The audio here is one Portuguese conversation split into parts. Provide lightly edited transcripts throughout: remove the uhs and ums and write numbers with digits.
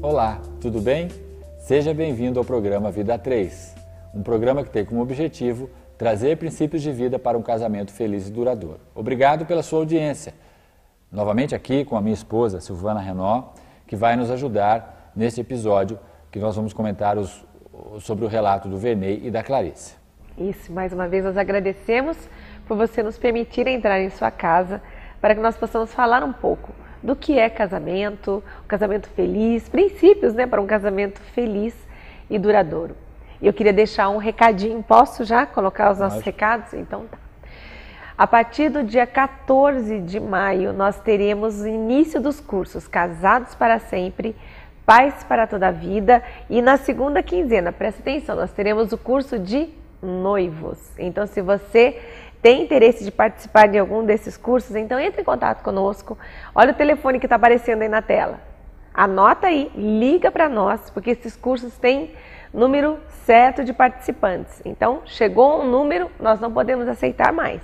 Olá, tudo bem? Seja bem-vindo ao programa Vida 3, um programa que tem como objetivo trazer princípios de vida para um casamento feliz e duradouro. Obrigado pela sua audiência. Novamente aqui com a minha esposa, Silvana Renó, que vai nos ajudar neste episódio que nós vamos comentar sobre o relato do Vernei e da Clarice. Isso, mais uma vez nós agradecemos por você nos permitir entrar em sua casa para que nós possamos falar um pouco do que é casamento, um casamento feliz, princípios, para um casamento feliz e duradouro. E eu queria deixar um recadinho, posso já colocar os nossos recados? Então tá. A partir do dia 14 de maio, nós teremos o início dos cursos Casados para Sempre, Paz para Toda a Vida, e na segunda quinzena, presta atenção, nós teremos o curso de noivos. Então, se você tem interesse de participar de algum desses cursos, então entre em contato conosco. Olha o telefone que está aparecendo aí na tela. Anota aí, liga para nós, porque esses cursos têm número certo de participantes. Então, chegou um número, nós não podemos aceitar mais.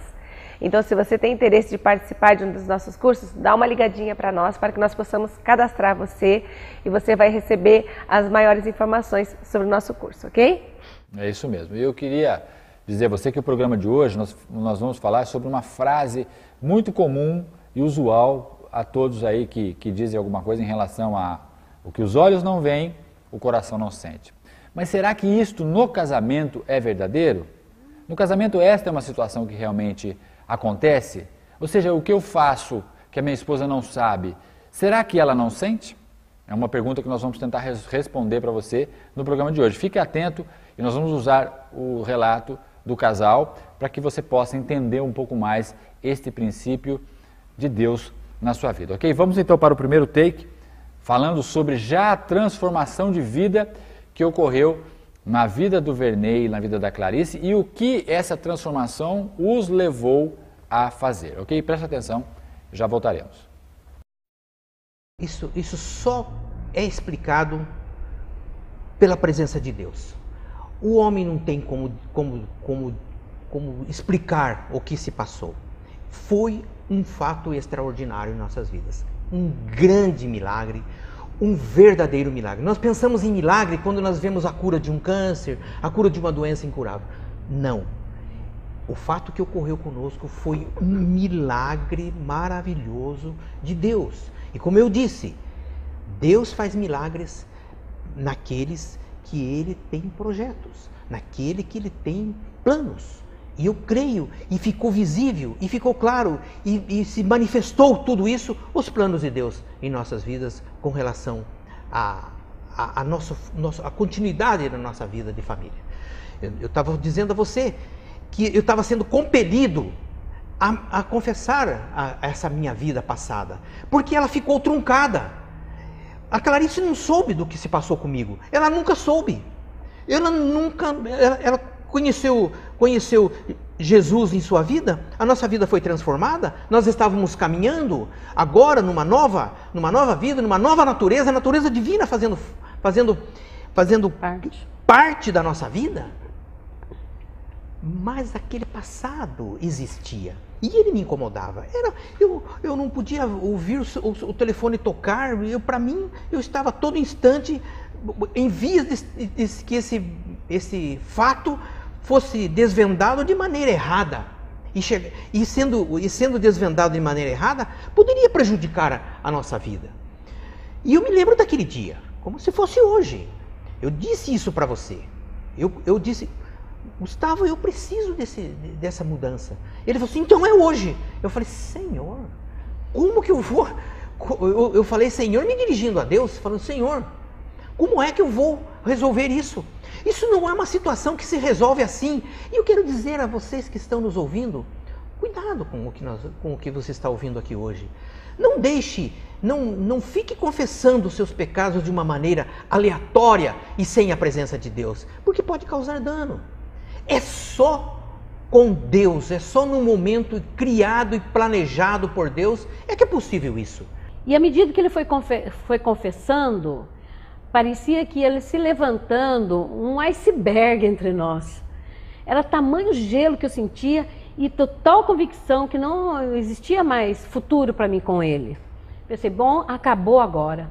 Então, se você tem interesse de participar de um dos nossos cursos, dá uma ligadinha para nós, para que nós possamos cadastrar você e você vai receber as maiores informações sobre o nosso curso, ok? É isso mesmo. Eu queria dizer a você que o programa de hoje nós vamos falar sobre uma frase muito comum e usual a todos aí que dizem alguma coisa em relação a o que os olhos não veem, o coração não sente. Mas será que isto no casamento é verdadeiro? No casamento esta é uma situação que realmente acontece? Ou seja, o que eu faço que a minha esposa não sabe, será que ela não sente? É uma pergunta que nós vamos tentar responder para você no programa de hoje. Fique atento e nós vamos usar o relato do casal para que você possa entender um pouco mais este princípio de Deus na sua vida, ok? Vamos então para o primeiro take, falando sobre já a transformação de vida que ocorreu na vida do Vernei e na vida da Clarice e o que essa transformação os levou a fazer, ok? Presta atenção, já voltaremos. Isso só é explicado pela presença de Deus. O homem não tem como explicar o que se passou. Foi um fato extraordinário em nossas vidas. Um grande milagre, um verdadeiro milagre. Nós pensamos em milagre quando nós vemos a cura de um câncer, a cura de uma doença incurável. Não. O fato que ocorreu conosco foi um milagre maravilhoso de Deus. E como eu disse, Deus faz milagres naqueles que Ele tem projetos, naquele que Ele tem planos. E eu creio, e ficou visível, e ficou claro, e se manifestou tudo isso, os planos de Deus em nossas vidas com relação à continuidade da nossa vida de família. Eu estava dizendo a você que eu estava sendo compelido a confessar essa minha vida passada, porque ela ficou truncada. A Clarice não soube do que se passou comigo, ela nunca soube. Ela conheceu Jesus em sua vida, a nossa vida foi transformada, nós estávamos caminhando agora numa nova vida, numa nova natureza, a natureza divina fazendo parte da nossa vida. Mas aquele passado existia e ele me incomodava. Eu não podia ouvir o telefone tocar. Para mim, eu estava todo instante em vias de que esse fato fosse desvendado de maneira errada. E sendo desvendado de maneira errada, poderia prejudicar a nossa vida. E eu me lembro daquele dia, como se fosse hoje. Eu disse isso para você. Eu disse: Gustavo, eu preciso dessa mudança. Ele falou assim: então é hoje. Eu falei: Senhor, como que eu vou? Eu falei: Senhor, me dirigindo a Deus, falando: Senhor, como é que eu vou resolver isso? Isso não é uma situação que se resolve assim. E eu quero dizer a vocês que estão nos ouvindo, cuidado com o que você está ouvindo aqui hoje. Não fique confessando os seus pecados de uma maneira aleatória e sem a presença de Deus, porque pode causar dano. É só com Deus, é só no momento criado e planejado por Deus é que é possível isso. E à medida que ele foi confessando, parecia que ele se levantando um iceberg entre nós. Era tamanho gelo que eu sentia e total convicção que não existia mais futuro para mim com ele. Pensei, bom, acabou agora.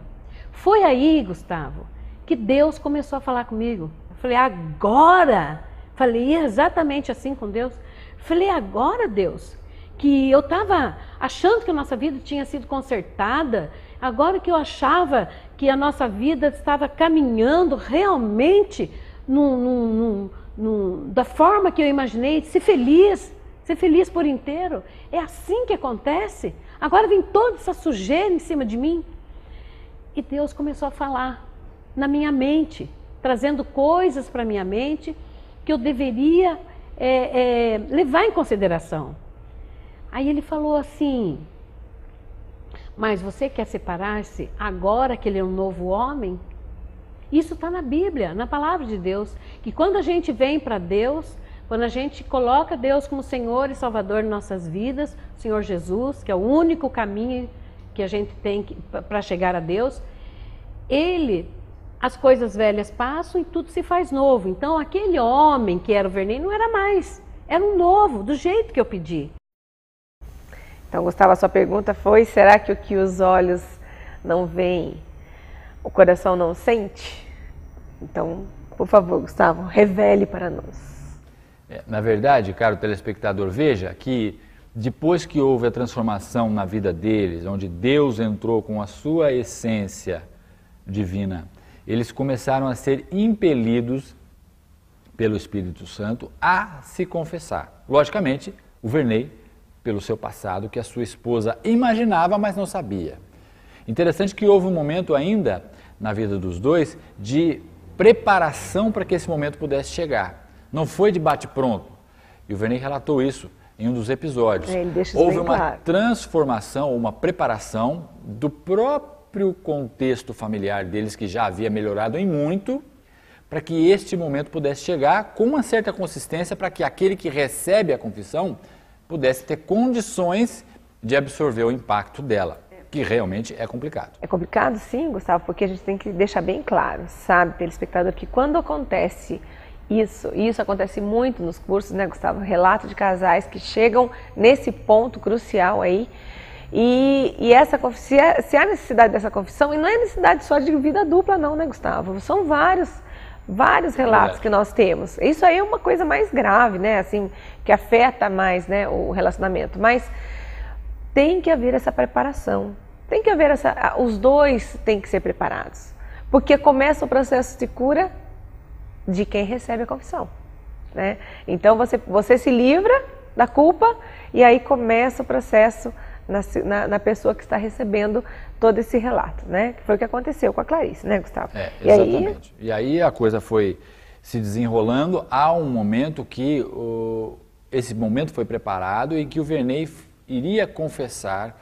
Foi aí, Gustavo, que Deus começou a falar comigo. Eu falei, agora? Falei exatamente assim com Deus. Falei, agora, Deus, que eu estava achando que a nossa vida tinha sido consertada, agora que eu achava que a nossa vida estava caminhando realmente da forma que eu imaginei, ser feliz por inteiro. É assim que acontece? Agora vem toda essa sujeira em cima de mim. E Deus começou a falar na minha mente, trazendo coisas para a minha mente que eu deveria levar em consideração. Aí ele falou assim, mas você quer separar-se agora que ele é um novo homem? Isso está na Bíblia, na palavra de Deus, que quando a gente vem para Deus, quando a gente coloca Deus como Senhor e Salvador em nossas vidas, o Senhor Jesus, que é o único caminho que a gente tem para chegar a Deus, as coisas velhas passam e tudo se faz novo. Então aquele homem que era o Vernei não era mais, era um novo, do jeito que eu pedi. Então, Gustavo, a sua pergunta foi, será que o que os olhos não veem, o coração não sente? Então, por favor, Gustavo, revele para nós. Na verdade, caro telespectador, veja que depois que houve a transformação na vida deles, onde Deus entrou com a sua essência divina, eles começaram a ser impelidos pelo Espírito Santo a se confessar. Logicamente, o Vernei, pelo seu passado, que a sua esposa imaginava, mas não sabia. Interessante que houve um momento ainda na vida dos dois de preparação para que esse momento pudesse chegar. Não foi de bate-pronto. E o Vernei relatou isso em um dos episódios. Ele deixa isso houve bem uma claro. Transformação, uma preparação do próprio contexto familiar deles, que já havia melhorado em muito, para que este momento pudesse chegar com uma certa consistência, para que aquele que recebe a confissão pudesse ter condições de absorver o impacto dela, que realmente é complicado. É complicado, sim, Gustavo, porque a gente tem que deixar bem claro, sabe, telespectador, que quando acontece isso, e isso acontece muito nos cursos, né, Gustavo? Relato de casais que chegam nesse ponto crucial aí, e essa, se há necessidade dessa confissão, e não é necessidade só de vida dupla não, né, Gustavo? São vários relatos que nós temos. Isso aí é uma coisa mais grave, né, assim, que afeta mais, né, o relacionamento, mas tem que haver essa preparação, tem que haver os dois têm que ser preparados, porque começa o processo de cura de quem recebe a confissão, né? Então você se livra da culpa e aí começa o processo na pessoa que está recebendo todo esse relato, né? Que foi o que aconteceu com a Clarice, né, Gustavo? Exatamente. E aí a coisa foi se desenrolando a um momento que esse momento foi preparado e que o Vernei iria confessar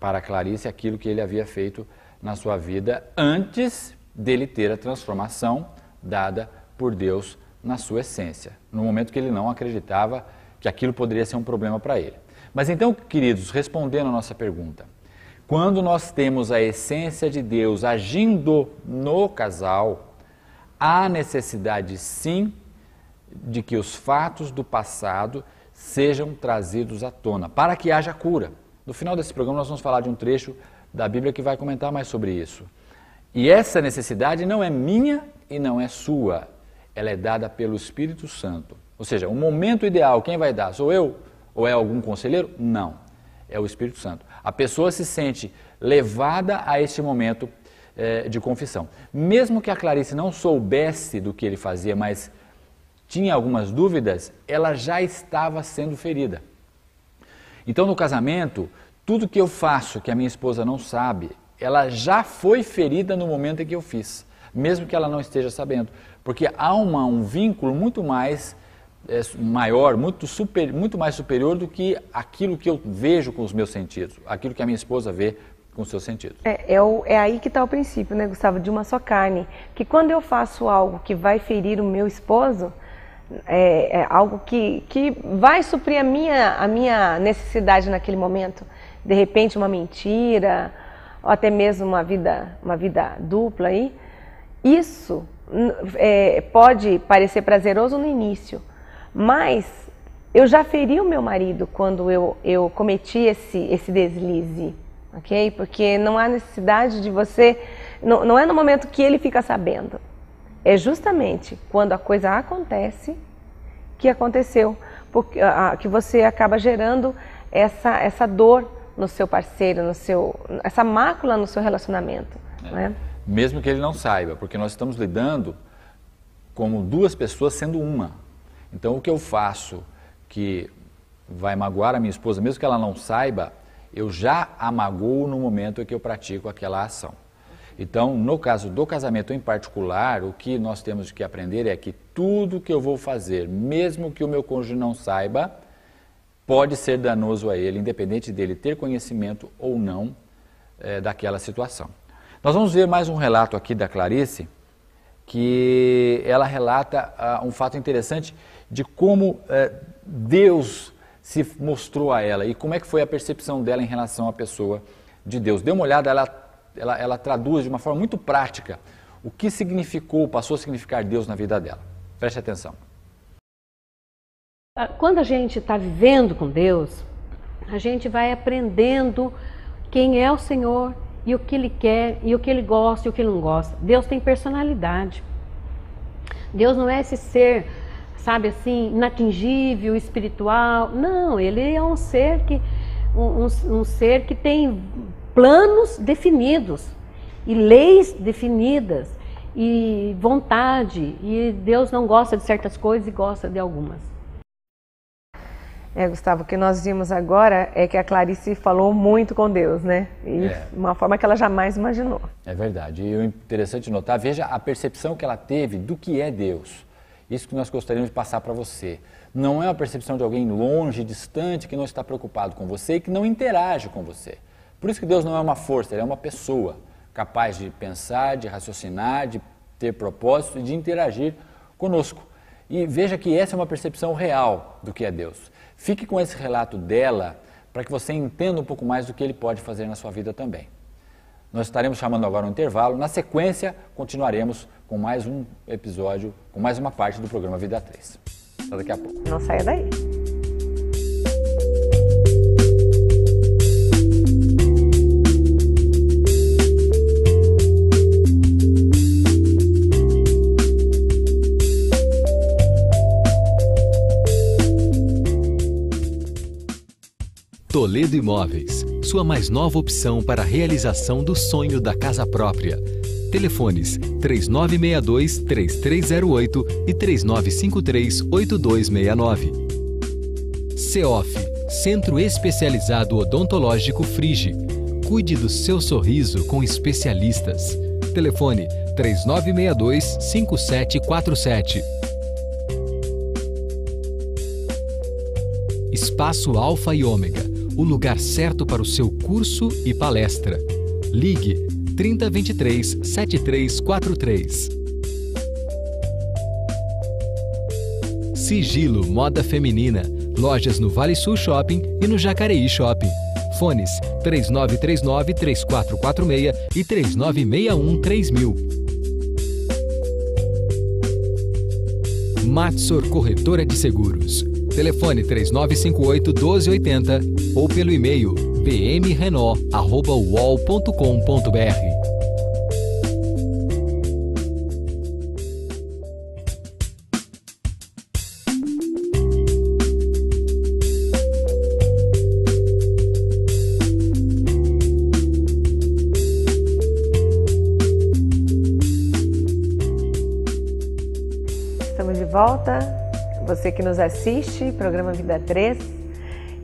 para a Clarice aquilo que ele havia feito na sua vida antes dele ter a transformação dada por Deus na sua essência, no momento que ele não acreditava que aquilo poderia ser um problema para ele. Mas então, queridos, respondendo a nossa pergunta, quando nós temos a essência de Deus agindo no casal, há necessidade sim de que os fatos do passado sejam trazidos à tona, para que haja cura. No final desse programa nós vamos falar de um trecho da Bíblia que vai comentar mais sobre isso. E essa necessidade não é minha e não é sua, ela é dada pelo Espírito Santo. Ou seja, o momento ideal, quem vai dar? Sou eu? Ou é algum conselheiro? Não, é o Espírito Santo. A pessoa se sente levada a este momento de confissão. Mesmo que a Clarice não soubesse do que ele fazia, mas tinha algumas dúvidas, ela já estava sendo ferida. Então, no casamento, tudo que eu faço que a minha esposa não sabe, ela já foi ferida no momento em que eu fiz, mesmo que ela não esteja sabendo, porque há um vínculo muito mais maior, muito mais superior do que aquilo que eu vejo com os meus sentidos, aquilo que a minha esposa vê com os seus sentidos. É aí que está o princípio, né, Gustavo, de uma só carne, que quando eu faço algo que vai ferir o meu esposo, é algo que vai suprir a minha necessidade naquele momento, de repente uma mentira, ou até mesmo uma vida dupla aí, isso pode parecer prazeroso no início, mas eu já feri o meu marido quando eu cometi esse deslize, ok? Porque não há necessidade de você não é no momento que ele fica sabendo. É justamente quando a coisa acontece que aconteceu, porque, que você acaba gerando essa dor no seu parceiro, essa mácula no seu relacionamento. Né? Mesmo que ele não saiba, porque nós estamos lidando como duas pessoas sendo uma. Então o que eu faço que vai magoar a minha esposa, mesmo que ela não saiba, eu já a magoo no momento em que eu pratico aquela ação. Então, no caso do casamento em particular, o que nós temos que aprender é que tudo que eu vou fazer, mesmo que o meu cônjuge não saiba, pode ser danoso a ele, independente dele ter conhecimento ou não daquela situação. Nós vamos ver mais um relato aqui da Clarice, que ela relata um fato interessante de como Deus se mostrou a ela e como é que foi a percepção dela em relação à pessoa de Deus. Dê uma olhada, ela traduz de uma forma muito prática o que significou, passou a significar Deus na vida dela. Preste atenção. Quando a gente está vivendo com Deus, a gente vai aprendendo quem é o Senhor e o que Ele quer, e o que Ele gosta e o que Ele não gosta. Deus tem personalidade. Deus não é esse ser, sabe assim, inatingível, espiritual. Não, Ele é um ser um ser que tem planos definidos e leis definidas e vontade. E Deus não gosta de certas coisas e gosta de algumas. Gustavo, o que nós vimos agora é que a Clarice falou muito com Deus, né? E uma forma que ela jamais imaginou. É verdade. E o interessante notar, veja a percepção que ela teve do que é Deus. Isso que nós gostaríamos de passar para você. Não é uma percepção de alguém longe, distante, que não está preocupado com você e que não interage com você. Por isso que Deus não é uma força, Ele é uma pessoa capaz de pensar, de raciocinar, de ter propósito e de interagir conosco. E veja que essa é uma percepção real do que é Deus. Fique com esse relato dela para que você entenda um pouco mais do que Ele pode fazer na sua vida também. Nós estaremos chamando agora um intervalo. Na sequência, continuaremos com mais um episódio, com mais uma parte do programa Vida 3. Até daqui a pouco. Não saia daí. Toledo Imóveis, sua mais nova opção para a realização do sonho da casa própria. Telefones 3962-3308 e 3953-8269. CEOF, Centro Especializado Odontológico Frige. Cuide do seu sorriso com especialistas. Telefone 3962-5747. Espaço Alfa e Ômega, o lugar certo para o seu curso e palestra. Ligue 3023-7343. Sigilo Moda Feminina, lojas no Vale Sul Shopping e no Jacareí Shopping. Fones 3939-3446 e 3961-3000. Matsor Corretora de Seguros. Telefone 3958-1280 ou pelo e-mail bmrenó@uol.com.br. Estamos de volta. Você que nos assiste, programa Vida 3,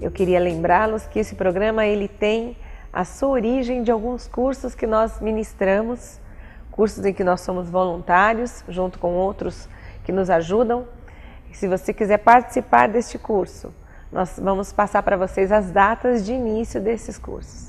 eu queria lembrá-los que esse programa ele tem a sua origem de alguns cursos que nós ministramos, cursos em que nós somos voluntários, junto com outros que nos ajudam. E se você quiser participar deste curso, nós vamos passar para vocês as datas de início desses cursos.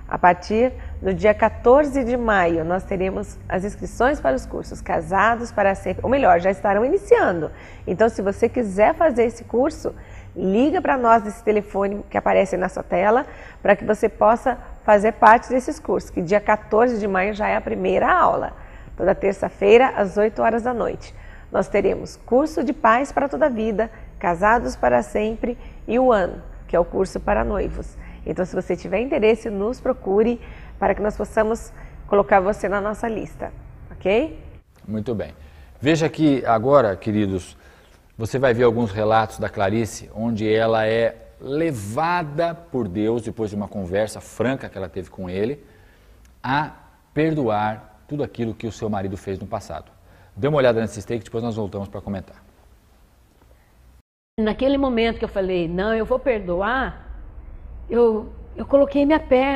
A partir do dia 14 de maio, nós teremos as inscrições para os cursos Casados para Sempre, ou melhor, já estarão iniciando. Então, se você quiser fazer esse curso, liga para nós nesse telefone que aparece na sua tela, para que você possa fazer parte desses cursos, que dia 14 de maio já é a primeira aula. Toda terça-feira, às 8 horas da noite. Nós teremos curso de Paz para toda a Vida, Casados para Sempre e o Ano, que é o curso para noivos. Então, se você tiver interesse, nos procure para que nós possamos colocar você na nossa lista, ok? Muito bem. Veja que agora, queridos, você vai ver alguns relatos da Clarice, onde ela é levada por Deus, depois de uma conversa franca que ela teve com ele, a perdoar tudo aquilo que o seu marido fez no passado. Dê uma olhada nesse take, depois nós voltamos para comentar. Naquele momento que eu falei, não, eu vou perdoar, eu coloquei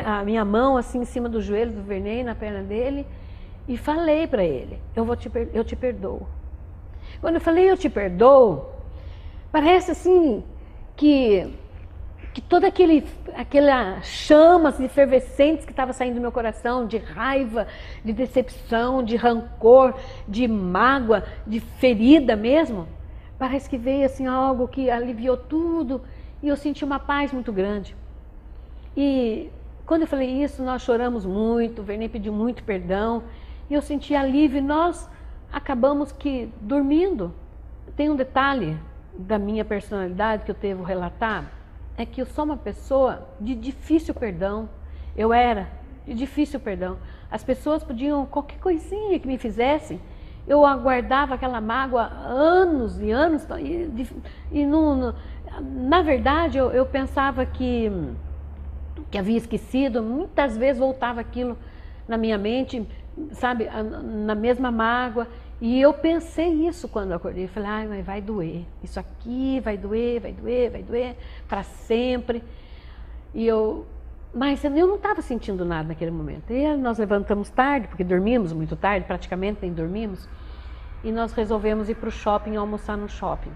a minha mão assim em cima do joelho do Vernei, na perna dele, e falei para ele, eu te perdoo. Quando eu falei eu te perdoo, parece assim que toda aquela chamas efervescentes que estava saindo do meu coração, de raiva, de decepção, de rancor, de mágoa, de ferida mesmo, parece que veio assim algo que aliviou tudo e eu senti uma paz muito grande. E quando eu falei isso, nós choramos muito, o Vernei pediu muito perdão e eu senti alívio e nós acabamos dormindo. Tem um detalhe da minha personalidade que eu devo relatar, é que eu sou uma pessoa de difícil perdão. Eu era de difícil perdão. As pessoas podiam, qualquer coisinha que me fizessem, eu aguardava aquela mágoa anos e anos, e na verdade eu pensava que havia esquecido, muitas vezes voltava aquilo na minha mente, sabe, na mesma mágoa, e eu pensei isso quando eu acordei, eu falei, ai, mas vai doer, isso aqui vai doer, vai doer, vai doer, para sempre, mas eu não estava sentindo nada naquele momento, e nós levantamos tarde, porque dormimos muito tarde, praticamente nem dormimos, e nós resolvemos ir para o shopping, almoçar no shopping.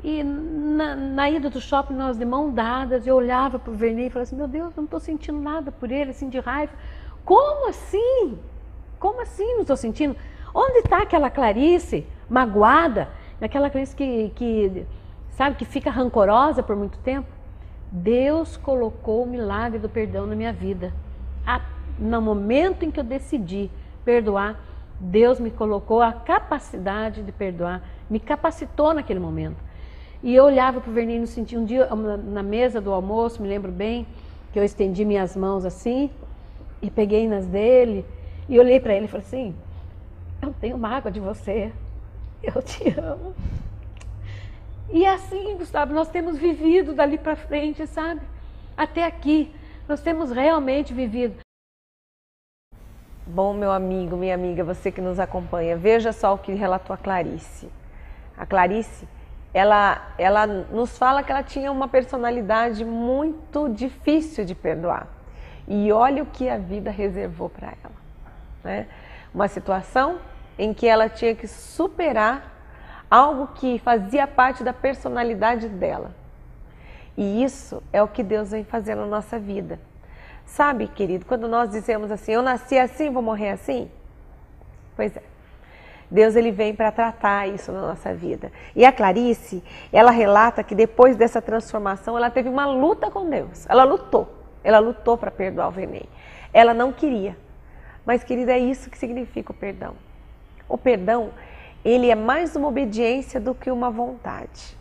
E na ida do shopping, nós de mão dadas, eu olhava para o Vernei e falava assim, meu Deus, não estou sentindo nada por ele, assim, de raiva. Como assim? Como assim não estou sentindo? Onde está aquela Clarice magoada? Aquela Clarice que sabe, que fica rancorosa por muito tempo? Deus colocou o milagre do perdão na minha vida. No momento em que eu decidi perdoar, Deus me colocou a capacidade de perdoar, me capacitou naquele momento. E eu olhava para o Vernei no sentido, um dia na mesa do almoço, me lembro bem, que eu estendi minhas mãos assim, e peguei nas dele, e olhei para ele e falei assim, eu não tenho mágoa de você, eu te amo. E assim, Gustavo, nós temos vivido dali para frente, sabe? Até aqui, nós temos realmente vivido. Bom, meu amigo, minha amiga, você que nos acompanha, veja só o que relatou a Clarice. A Clarice, ela nos fala que ela tinha uma personalidade muito difícil de perdoar. E olha o que a vida reservou para ela, né? Uma situação em que ela tinha que superar algo que fazia parte da personalidade dela. E isso é o que Deus vem fazendo na nossa vida. Sabe, querido, quando nós dizemos assim, eu nasci assim, vou morrer assim? Pois é. Deus, ele vem para tratar isso na nossa vida. E a Clarice, ela relata que depois dessa transformação, ela teve uma luta com Deus. Ela lutou para perdoar o Vernei. Ela não queria. Mas, querida, é isso que significa o perdão. O perdão, ele é mais uma obediência do que uma vontade.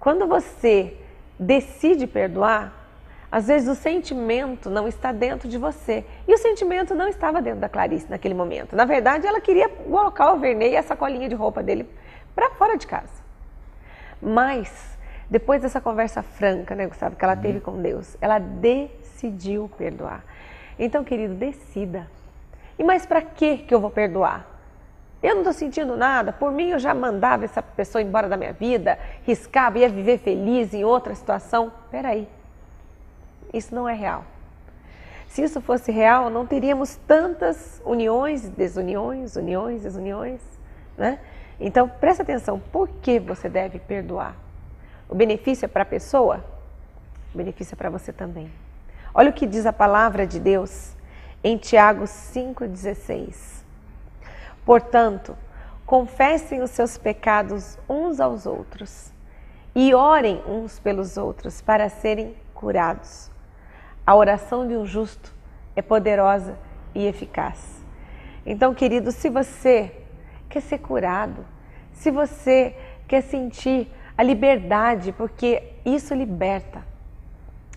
Quando você decide perdoar, às vezes o sentimento não está dentro de você. E o sentimento não estava dentro da Clarice naquele momento. Na verdade, ela queria colocar o Vernei e a sacolinha de roupa dele para fora de casa. Mas, depois dessa conversa franca, né, Gustavo, que ela teve com Deus, ela decidiu perdoar. Então, querido, decida. E mas para que eu vou perdoar? Eu não estou sentindo nada, por mim eu já mandava essa pessoa embora da minha vida, riscava, ia viver feliz em outra situação. Peraí. Isso não é real. Se isso fosse real, não teríamos tantas uniões, desuniões, uniões, desuniões, né? Então, presta atenção, por que você deve perdoar? O benefício é para a pessoa? O benefício é para você também. Olha o que diz a palavra de Deus em Tiago 5,16. Portanto, confessem os seus pecados uns aos outros e orem uns pelos outros para serem curados. A oração de um justo é poderosa e eficaz. Então, querido, se você quer ser curado, se você quer sentir a liberdade, porque isso liberta.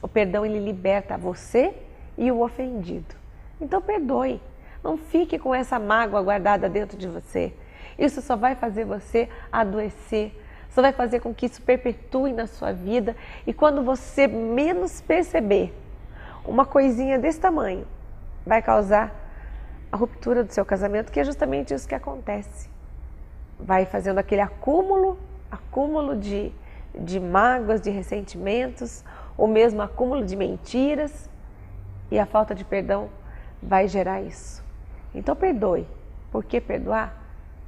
O perdão, ele liberta você e o ofendido. Então, perdoe. Não fique com essa mágoa guardada dentro de você. Isso só vai fazer você adoecer, só vai fazer com que isso perpetue na sua vida. E quando você menos perceber, uma coisinha desse tamanho vai causar a ruptura do seu casamento, que é justamente isso que acontece. Vai fazendo aquele acúmulo de mágoas, de ressentimentos, ou mesmo acúmulo de mentiras, e a falta de perdão vai gerar isso. Então perdoe. Por que perdoar?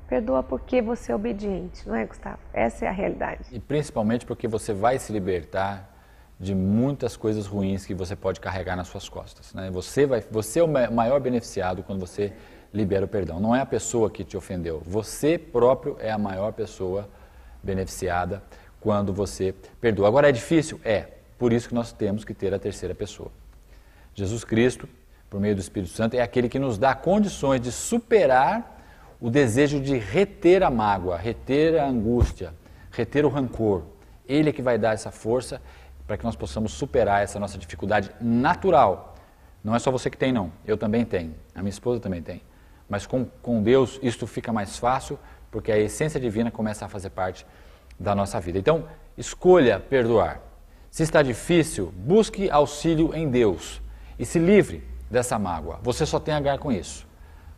Perdoa porque você é obediente, não é, Gustavo? Essa é a realidade. E principalmente porque você vai se libertar de muitas coisas ruins que você pode carregar nas suas costas, né? Você é o maior beneficiado quando você libera o perdão. Não é a pessoa que te ofendeu. Você próprio é a maior pessoa beneficiada quando você perdoa. Agora é difícil? É. Por isso que nós temos que ter a terceira pessoa. Jesus Cristo, por meio do Espírito Santo, é aquele que nos dá condições de superar o desejo de reter a mágoa, reter a angústia, reter o rancor. Ele é que vai dar essa força para que nós possamos superar essa nossa dificuldade natural. Não é só você que tem, não. Eu também tenho. A minha esposa também tem. Mas com Deus isto fica mais fácil, porque a essência divina começa a fazer parte da nossa vida. Então, escolha perdoar. Se está difícil, busque auxílio em Deus e se livre dessa mágoa. Você só tem a ganhar com isso.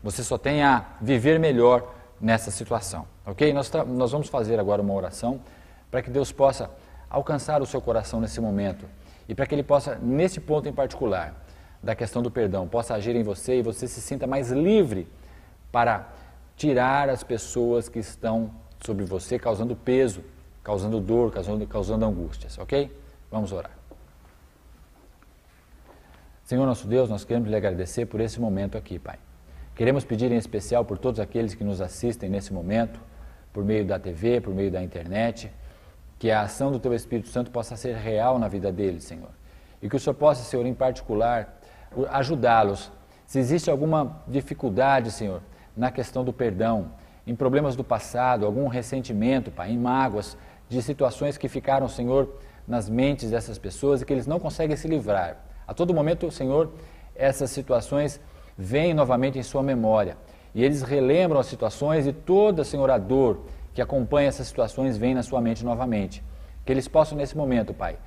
Você só tem a viver melhor nessa situação, ok? Nós vamos fazer agora uma oração para que Deus possa alcançar o seu coração nesse momento e para que Ele possa, nesse ponto em particular, da questão do perdão, possa agir em você e você se sinta mais livre para tirar as pessoas que estão sobre você, causando peso, causando dor, causando angústias, ok? Vamos orar. Senhor nosso Deus, nós queremos lhe agradecer por esse momento aqui, Pai. Queremos pedir em especial por todos aqueles que nos assistem nesse momento, por meio da TV, por meio da internet, que a ação do Teu Espírito Santo possa ser real na vida deles, Senhor. E que o Senhor possa, Senhor, em particular, ajudá-los. Se existe alguma dificuldade, Senhor, na questão do perdão, em problemas do passado, algum ressentimento, Pai, em mágoas, de situações que ficaram, Senhor, nas mentes dessas pessoas e que eles não conseguem se livrar. A todo momento, Senhor, essas situações vêm novamente em sua memória e eles relembram as situações e toda, Senhor, a dor que acompanha essas situações vem na sua mente novamente. Que eles possam, nesse momento, Pai,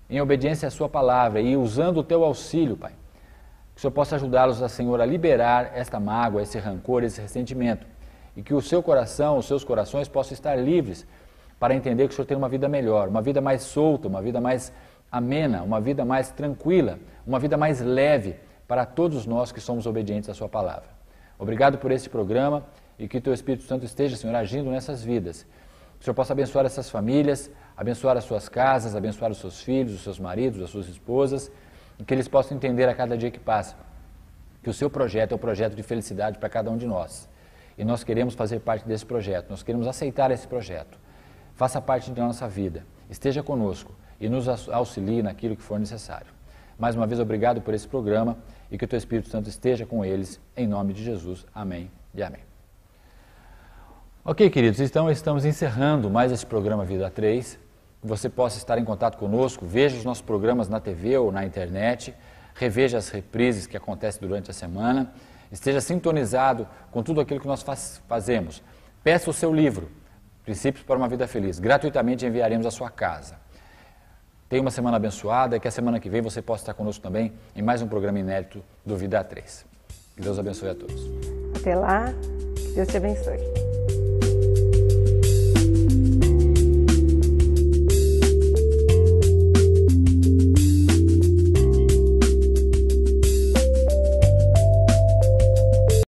em obediência à sua palavra e usando o Teu auxílio, Pai, que o Senhor possa ajudá-los, Senhor, a liberar esta mágoa, esse rancor, esse ressentimento e que o seu coração, os seus corações possam estar livres para entender que o Senhor tem uma vida melhor, uma vida mais solta, uma vida mais amena, uma vida mais tranquila, uma vida mais leve para todos nós que somos obedientes à sua palavra. Obrigado por esse programa e que o Teu Espírito Santo esteja, Senhor, agindo nessas vidas. Que o Senhor possa abençoar essas famílias, abençoar as suas casas, abençoar os seus filhos, os seus maridos, as suas esposas, e que eles possam entender a cada dia que passa que o seu projeto é um projeto de felicidade para cada um de nós. E nós queremos fazer parte desse projeto, nós queremos aceitar esse projeto. Faça parte da nossa vida, esteja conosco e nos auxilie naquilo que for necessário. Mais uma vez, obrigado por esse programa e que o Teu Espírito Santo esteja com eles, em nome de Jesus. Amém e amém. Ok, queridos, então estamos encerrando mais esse programa Vida 3. Que você possa estar em contato conosco, veja os nossos programas na TV ou na internet, reveja as reprises que acontecem durante a semana, esteja sintonizado com tudo aquilo que nós fazemos. Peça o seu livro, Princípios para uma Vida Feliz, gratuitamente enviaremos à sua casa. Tenha uma semana abençoada e que a semana que vem você possa estar conosco também em mais um programa inédito do Vida 3. Que Deus abençoe a todos. Até lá, que Deus te abençoe.